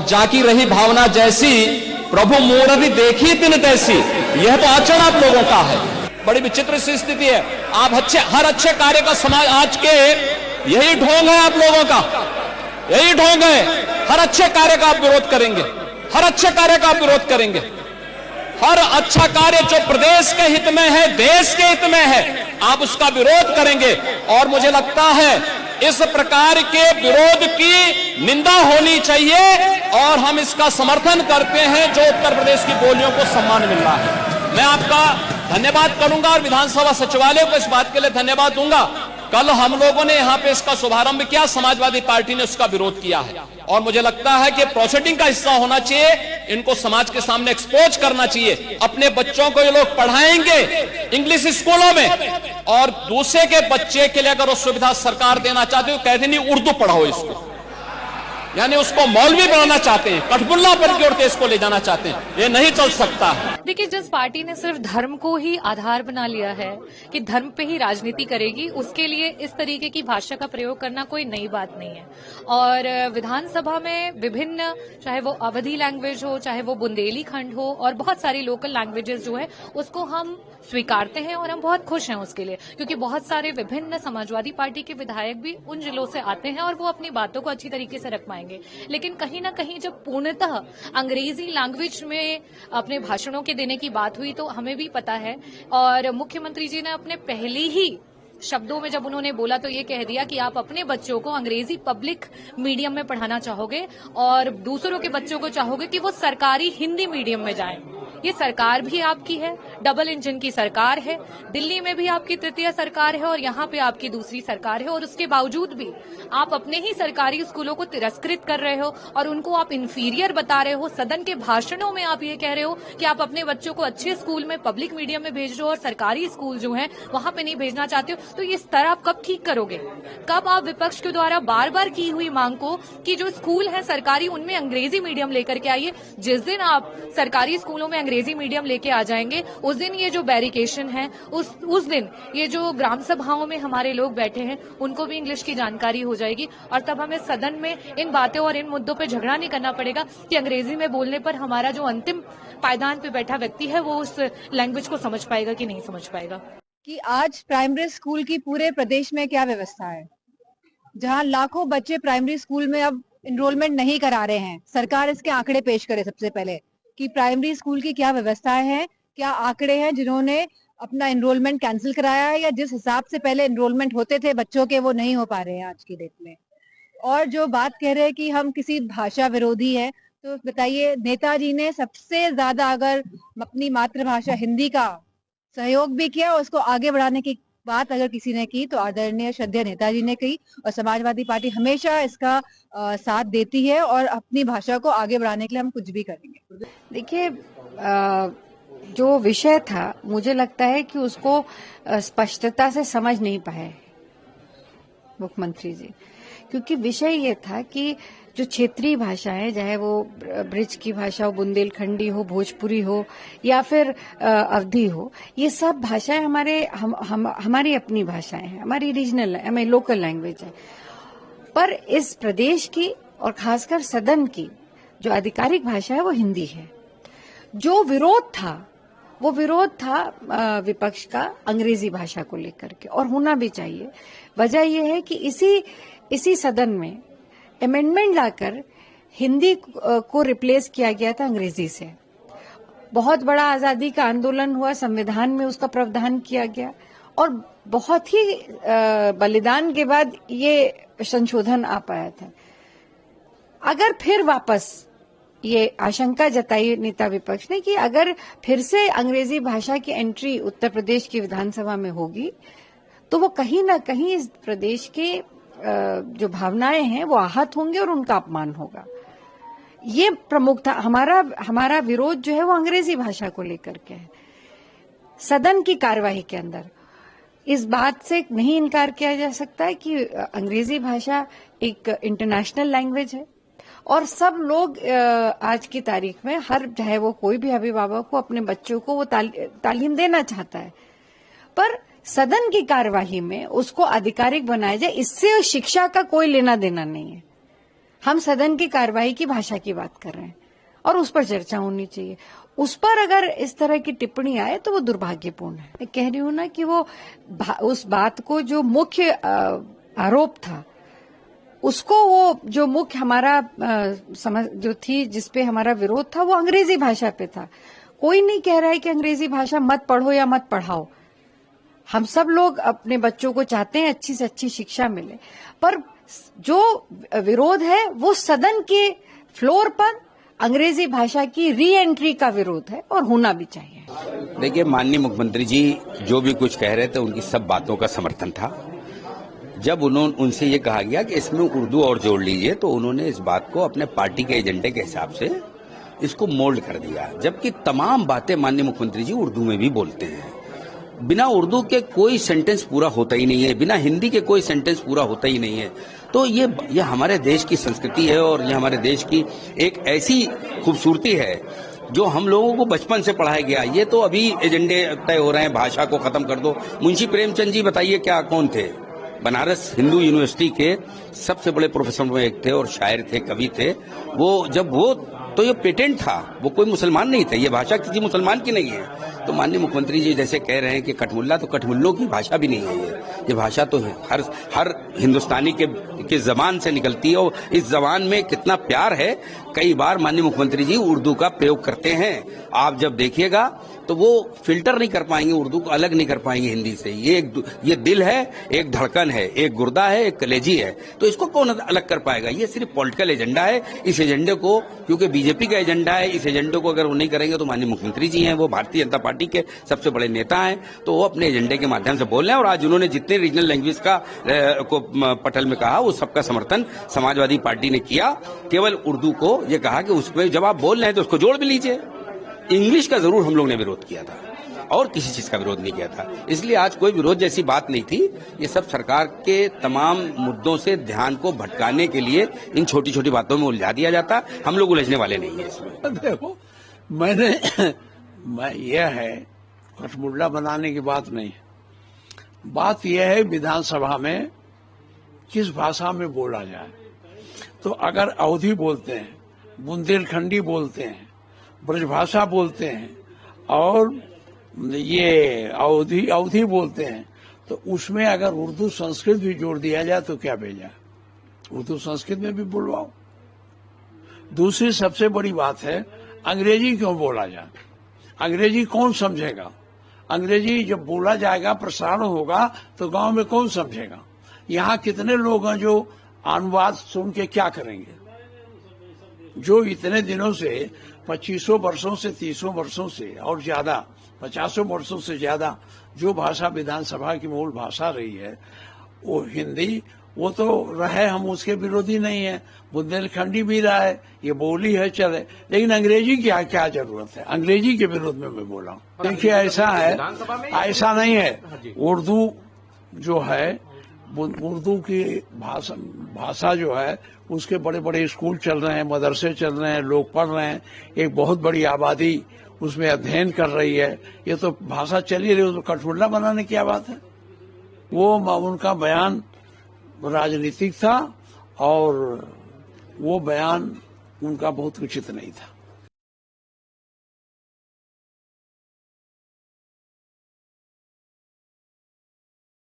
जाकी रही भावना जैसी, प्रभु मूर्ति देखी तिन तैसी। यह तो आचरण आप लोगों का है। बड़ी विचित्र सी स्थिति है। आप हर अच्छे कार्य का समाज आज के यही ढोंग है आप लोगों का, यही ढोंग है। हर अच्छे कार्य का आप विरोध करेंगे, हर अच्छे कार्य का आप विरोध करेंगे। हर अच्छा कार्य जो प्रदेश के हित में है, देश के हित में है, आप उसका विरोध करेंगे। और मुझे लगता है इस प्रकार के विरोध की निंदा होनी चाहिए और हम इसका समर्थन करते हैं जो उत्तर प्रदेश की बोलियों को सम्मान मिल रहा है। मैं आपका धन्यवाद करूंगा और विधानसभा सचिवालय को इस बात के लिए धन्यवाद दूंगा। कल हम लोगों ने यहां पे इसका शुभारंभ किया, समाजवादी पार्टी ने उसका विरोध किया है और मुझे लगता है कि प्रोसीडिंग का हिस्सा होना चाहिए। इनको समाज के सामने एक्सपोज करना चाहिए। अपने बच्चों को ये लोग पढ़ाएंगे इंग्लिश स्कूलों में और दूसरे के बच्चे के लिए अगर वो सुविधा सरकार देना चाहती है, कहते नहीं उर्दू पढ़ाओ इसको, यानी उसको मौलवी बनाना चाहते हैं, कठपुल्ला पर की ओर देश को ले जाना चाहते हैं। ये नहीं चल सकता है। देखिए, जिस पार्टी ने सिर्फ धर्म को ही आधार बना लिया है कि धर्म पे ही राजनीति करेगी, उसके लिए इस तरीके की भाषा का प्रयोग करना कोई नई बात नहीं है। और विधानसभा में विभिन्न, चाहे वो अवधी लैंग्वेज हो, चाहे वो बुंदेली खंड हो, और बहुत सारी लोकल लैंग्वेजेस जो है उसको हम स्वीकारते हैं और हम बहुत खुश हैं उसके लिए, क्योंकि बहुत सारे विभिन्न समाजवादी पार्टी के विधायक भी उन जिलों से आते हैं और वो अपनी बातों को अच्छी तरीके से रख पाएंगे। लेकिन कहीं ना कहीं जब पूर्णतः अंग्रेजी लैंग्वेज में अपने भाषणों के देने की बात हुई तो हमें भी पता है, और मुख्यमंत्री जी ने अपने पहले ही शब्दों में जब उन्होंने बोला तो ये कह दिया कि आप अपने बच्चों को अंग्रेजी पब्लिक मीडियम में पढ़ाना चाहोगे और दूसरों के बच्चों को चाहोगे कि वो सरकारी हिंदी मीडियम में जाएं। ये सरकार भी आपकी है, डबल इंजन की सरकार है। दिल्ली में भी आपकी तृतीय सरकार है और यहाँ पे आपकी दूसरी सरकार है, और उसके बावजूद भी आप अपने ही सरकारी स्कूलों को तिरस्कृत कर रहे हो और उनको आप इंफीरियर बता रहे हो। सदन के भाषणों में आप ये कह रहे हो कि आप अपने बच्चों को अच्छे स्कूल में, पब्लिक मीडियम में भेज रहे हो और सरकारी स्कूल जो है वहां पे नहीं भेजना चाहते हो। तो इस तरह आप कब ठीक करोगे? कब आप विपक्ष के द्वारा बार बार की हुई मांग को कि जो स्कूल है सरकारी उनमें अंग्रेजी मीडियम लेकर के आइए, जिस दिन आप सरकारी स्कूलों में अंग्रेजी मीडियम लेके आ जाएंगे उस दिन ये जो बैरिकेशन है, उस दिन ये जो ग्राम सभाओं में हमारे लोग बैठे हैं उनको भी इंग्लिश की जानकारी हो जाएगी और तब हमें सदन में इन बातों और इन मुद्दों पे झगड़ा नहीं करना पड़ेगा कि अंग्रेजी में बोलने पर हमारा जो अंतिम पायदान पे बैठा व्यक्ति है वो उस लैंग्वेज को समझ पाएगा कि नहीं समझ पाएगा। कि आज प्राइमरी स्कूल की पूरे प्रदेश में क्या व्यवस्था है, जहां लाखों बच्चे प्राइमरी स्कूल में अब इनरोलमेंट नहीं करा रहे हैं। सरकार इसके आंकड़े पेश करे सबसे पहले कि प्राइमरी स्कूल की क्या व्यवस्थाएं हैं, क्या आंकड़े हैं जिन्होंने अपना इनरोलमेंट कैंसिल कराया है या जिस हिसाब से पहले इनरोलमेंट होते थे बच्चों के वो नहीं हो पा रहे हैं आज की डेट में। और जो बात कह रहे हैं कि हम किसी भाषा विरोधी है, तो बताइए नेताजी ने सबसे ज्यादा अगर अपनी मातृभाषा हिंदी का सहयोग भी किया और उसको आगे बढ़ाने की बात अगर किसी ने की तो आदरणीय श्रद्धेय नेताजी ने की, और समाजवादी पार्टी हमेशा इसका साथ देती है और अपनी भाषा को आगे बढ़ाने के लिए हम कुछ भी करेंगे। देखिए, जो विषय था मुझे लगता है कि उसको स्पष्टता से समझ नहीं पाए मुख्यमंत्री जी, क्योंकि विषय ये था कि जो क्षेत्रीय भाषा है, चाहे वो ब्रिज की भाषा हो, बुंदेलखंडी हो, भोजपुरी हो या फिर अवधी हो, ये सब भाषाएं हमारी अपनी भाषाएं हैं, हमारी रीजनल, हमारी लोकल लैंग्वेज है। पर इस प्रदेश की और खासकर सदन की जो आधिकारिक भाषा है वो हिंदी है। जो विरोध था वो विरोध था विपक्ष का अंग्रेजी भाषा को लेकर के, और होना भी चाहिए। वजह यह है कि इसी सदन में अमेंडमेंट लाकर हिंदी को रिप्लेस किया गया था अंग्रेजी से। बहुत बड़ा आजादी का आंदोलन हुआ, संविधान में उसका प्रावधान किया गया और बहुत ही बलिदान के बाद ये संशोधन आ पाया था। अगर फिर वापस ये आशंका जताई नेता विपक्ष ने कि अगर फिर से अंग्रेजी भाषा की एंट्री उत्तर प्रदेश की विधानसभा में होगी तो वो कहीं ना कहीं इस प्रदेश के जो भावनाएं हैं वो आहत होंगे और उनका अपमान होगा। ये प्रमुख था हमारा विरोध जो है वो अंग्रेजी भाषा को लेकर के है। सदन की कार्यवाही के अंदर इस बात से नहीं इनकार किया जा सकता है कि अंग्रेजी भाषा एक इंटरनेशनल लैंग्वेज है और सब लोग आज की तारीख में चाहे वो कोई भी अभिभावक हो अपने बच्चों को वो तालीम देना चाहता है, पर सदन की कार्यवाही में उसको आधिकारिक बनाया जाए, इससे शिक्षा का कोई लेना देना नहीं है। हम सदन की कार्रवाई की भाषा की बात कर रहे हैं और उस पर चर्चा होनी चाहिए। उस पर अगर इस तरह की टिप्पणी आए तो वो दुर्भाग्यपूर्ण है। मैं कह रही हूं ना कि वो उस बात को जो मुख्य आरोप था उसको, वो जो मुख्य हमारा समझ जो थी जिसपे हमारा विरोध था वो अंग्रेजी भाषा पे था। कोई नहीं कह रहा है कि अंग्रेजी भाषा मत पढ़ो या मत पढ़ाओ। हम सब लोग अपने बच्चों को चाहते हैं अच्छी से अच्छी शिक्षा मिले, पर जो विरोध है वो सदन के फ्लोर पर अंग्रेजी भाषा की री एंट्री का विरोध है और होना भी चाहिए। देखिए, माननीय मुख्यमंत्री जी जो भी कुछ कह रहे थे उनकी सब बातों का समर्थन था। जब उनसे ये कहा गया कि इसमें उर्दू और जोड़ लीजिए, तो उन्होंने इस बात को अपने पार्टी के एजेंडे के हिसाब से इसको मोल्ड कर दिया, जबकि तमाम बातें माननीय मुख्यमंत्री जी उर्दू में भी बोलते हैं। बिना उर्दू के कोई सेंटेंस पूरा होता ही नहीं है, बिना हिंदी के कोई सेंटेंस पूरा होता ही नहीं है। तो ये हमारे देश की संस्कृति है और ये हमारे देश की एक ऐसी खूबसूरती है जो हम लोगों को बचपन से पढ़ाया गया। ये तो अभी एजेंडे तय हो रहे हैं, भाषा को खत्म कर दो। मुंशी प्रेमचंद जी बताइए क्या कौन थे? बनारस हिंदू यूनिवर्सिटी के सबसे बड़े प्रोफेसर में एक थे और शायर थे, कवि थे। वो तो ये पेटेंट था, वो कोई मुसलमान नहीं थे, ये भाषा किसी मुसलमान की नहीं है। तो माननीय मुख्यमंत्री जी जैसे कह रहे हैं कि कठमुल्ला, तो कठमुल्लों की भाषा भी नहीं है ये भाषा तो हर हिंदुस्तानी के जबान से निकलती है और इस जबान में कितना प्यार है। कई बार माननीय मुख्यमंत्री जी उर्दू का प्रयोग करते हैं, आप जब देखिएगा तो वो फिल्टर नहीं कर पाएंगे, उर्दू को अलग नहीं कर पाएंगे हिंदी से। ये दिल है, एक धड़कन है, एक गुर्दा है, एक कलेजी है, तो इसको कौन अलग कर पाएगा? ये सिर्फ पॉलिटिकल एजेंडा है। इस एजेंडे को, क्योंकि बीजेपी का एजेंडा है, इस एजेंडे को अगर वो नहीं करेंगे तो माननीय मुख्यमंत्री जी हैं, वो भारतीय जनता पार्टी के सबसे बड़े नेता हैं, तो वो अपने एजेंडे के माध्यम से बोल रहे हैं। और आज उन्होंने जितने रीजनल लैंग्वेज का को पटल में कहा, वो सबका समर्थन समाजवादी पार्टी ने किया। केवल उर्दू को ये कहा कि उसमें जब आप बोल रहे हैं तो उसको जोड़ भी लीजिए। इंग्लिश का जरूर हम लोग ने विरोध किया था और किसी चीज का विरोध नहीं किया था, इसलिए आज कोई विरोध जैसी बात नहीं थी। ये सब सरकार के तमाम मुद्दों से ध्यान को भटकाने के लिए इन छोटी छोटी बातों में उलझा दिया जाता। हम लोग उलझने वाले नहीं है इसमें। देखो, यह है कठमुल्ला बनाने की बात नहीं है। बात यह है विधानसभा में किस भाषा में बोला जाए। तो अगर अवधी बोलते हैं, बुंदेलखंडी बोलते हैं, ब्रजभाषा बोलते हैं और ये अवधी बोलते हैं, तो उसमें अगर उर्दू संस्कृत भी जोड़ दिया जाए तो क्या भेजा? उर्दू संस्कृत में भी बुलवाओ। दूसरी सबसे बड़ी बात है, अंग्रेजी क्यों बोला जाए? अंग्रेजी कौन समझेगा? अंग्रेजी जब बोला जाएगा, प्रसारण होगा, तो गांव में कौन समझेगा? यहाँ कितने लोग हैं जो अनुवाद सुन के क्या करेंगे? जो इतने दिनों से 2500 वर्षों से 30 वर्षों से और ज्यादा 50 वर्षों से ज्यादा जो भाषा विधानसभा की मूल भाषा रही है वो हिंदी, वो तो रहे, हम उसके विरोधी नहीं है। बुंदेलखंडी भी रहा है, ये बोली है, चले, लेकिन अंग्रेजी की क्या जरूरत है? अंग्रेजी के विरोध में मैं बोला हूँ। देखिए, ऐसा है, ऐसा नहीं है। उर्दू जो है, उर्दू की भाषा जो है, उसके बड़े बड़े स्कूल चल रहे हैं, मदरसे चल रहे हैं, लोग पढ़ रहे हैं, एक बहुत बड़ी आबादी उसमें अध्ययन कर रही है। ये तो भाषा चली रही है, तो कठमुल्ला बनाने की क्या बात है? वो उनका बयान राजनीतिक था और वो बयान उनका बहुत उचित नहीं था।